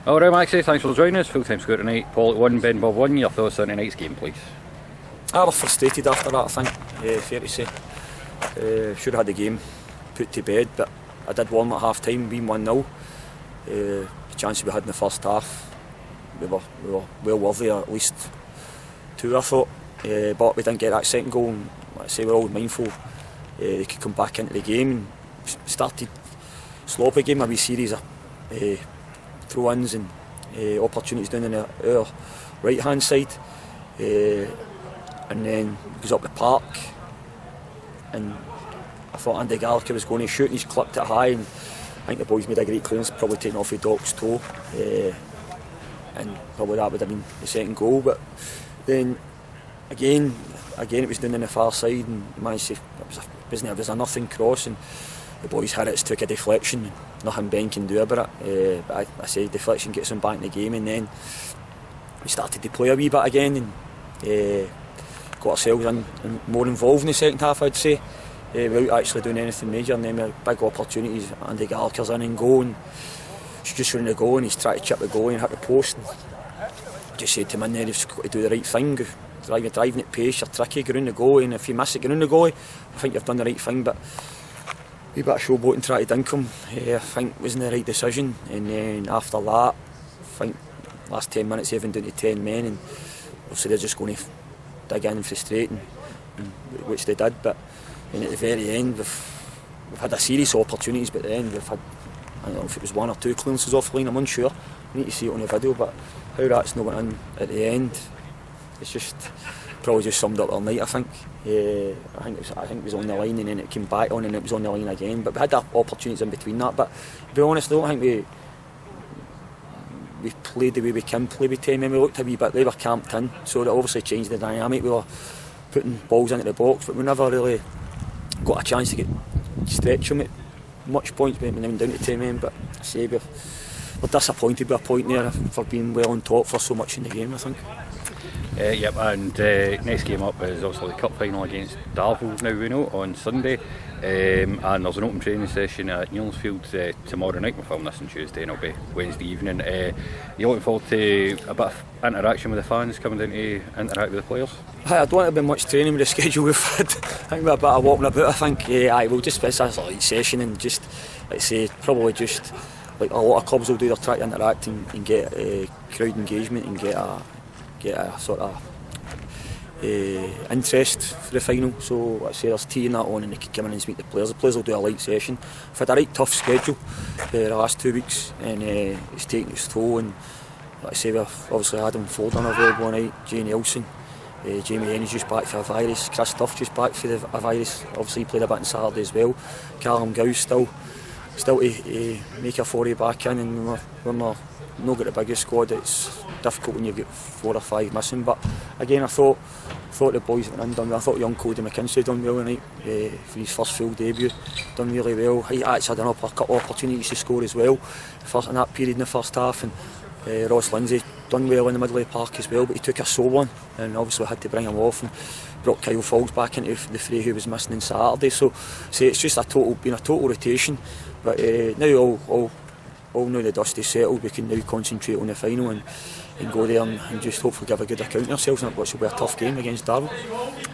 Alright Maxi, thanks for joining us. Full-time score tonight. Paul at 1, Ben Bob 1. Your thoughts on tonight's game, please? I was frustrated after that, I think, fair to say. Should have had the game put to bed, but I did warm at half time, being 1-0. The chances we had in the first half, we were well worthy of at least 2, I thought. But we didn't get that second goal, and like I say, we're all mindful they could come back into the game. And started sloppy game, a wee series of throw-ins and opportunities down in our right hand side, and then goes up the park, and I thought Andy Gallagher was going to shoot, and he's clipped it high, and I think the boys made a great clearance, probably taking off the Doc's toe, and probably that would have been the second goal. But then again it was down on the far side, and he managed to, it was a nothing cross, and the boys had it, took a deflection, nothing Ben can do about it. But I say deflection gets them back in the game, and then we started to play a wee bit again, and got ourselves in more involved in the second half, I'd say, without actually doing anything major. And then we had big opportunities. Andy Gallagher's in and go, and he's just running the goal, and he's trying to chip the goal and hit the post. And I just said to him in there, you've got to do the right thing. Driving at pace, you're tricky, go round the goal, and if you miss it, go round the goal. I think you've done the right thing, but a wee bit of showboating trying to dink him, I think wasn't the right decision. And then after that, I think last 10 minutes even down to 10 men, and obviously they're just going to dig in and frustrate, and which they did. But then at the very end, we've had a series of opportunities, but at the end we've had, I don't know if it was 1 or 2 clearances off the line, I'm unsure. We need to see it on the video, but how that's not went in at the end, it's just probably just summed up our night, I think. I think it was on the line, and then it came back on, and it was on the line again. But we had opportunities in between that. But to be honest, I don't think we played the way we can play with 10 men. We looked a wee bit, they were camped in, so it obviously changed the dynamic. We were putting balls into the box, but we never really got a chance to stretch them at much points when we went down to 10 men. But I say we're disappointed with a point there for being well on top for so much in the game, I think. Yep, and next game up is obviously the cup final against Darvel, now we know, on Sunday, and there's an open training session at Newlandsfield tomorrow night. We're filming this on Tuesday, and it'll be Wednesday evening. You looking forward to a bit of interaction with the fans, coming down to interact with the players? I don't think there'll be much training with the schedule we've had. I think we're a bit of walking about. I think we'll just it's a light session, and just, like I say, probably just like a lot of clubs will do, they'll try to interact and get crowd engagement and get a sort of interest for the final. So I say there's tea and that on, and they can come in and speak to the players. The players will do a light session. We've had a right tough schedule the last 2 weeks, and it's taken its toll. And like I say, we've obviously had Adam Fordham available tonight, Jay Nelson, Jamie Henry's just back for a virus, Chris Duff just back for a virus. Obviously he played a bit on Saturday as well. Callum Gow's still to make a foray back in, and we're not got the biggest squad. It's difficult when you've got 4 or 5 missing. But again, I thought the boys went in done well. I thought young Cody McKinstry done well tonight for his first full debut, done really well. He actually had a couple of opportunities to score as well in that period in the first half, and Ross Lindsay done well in the middle of the park as well, but he took a sore one, and obviously had to bring him off and brought Kyle Falls back into the fray, who was missing on Saturday. So it's just been a total rotation. But now all now the dust is settled, we can now concentrate on the final and go there and just hopefully give a good account of ourselves, and which will be a tough game against Darvel.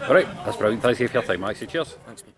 Alright, that's brilliant. Thanks for your time, Maxi. Cheers. Thanks, mate.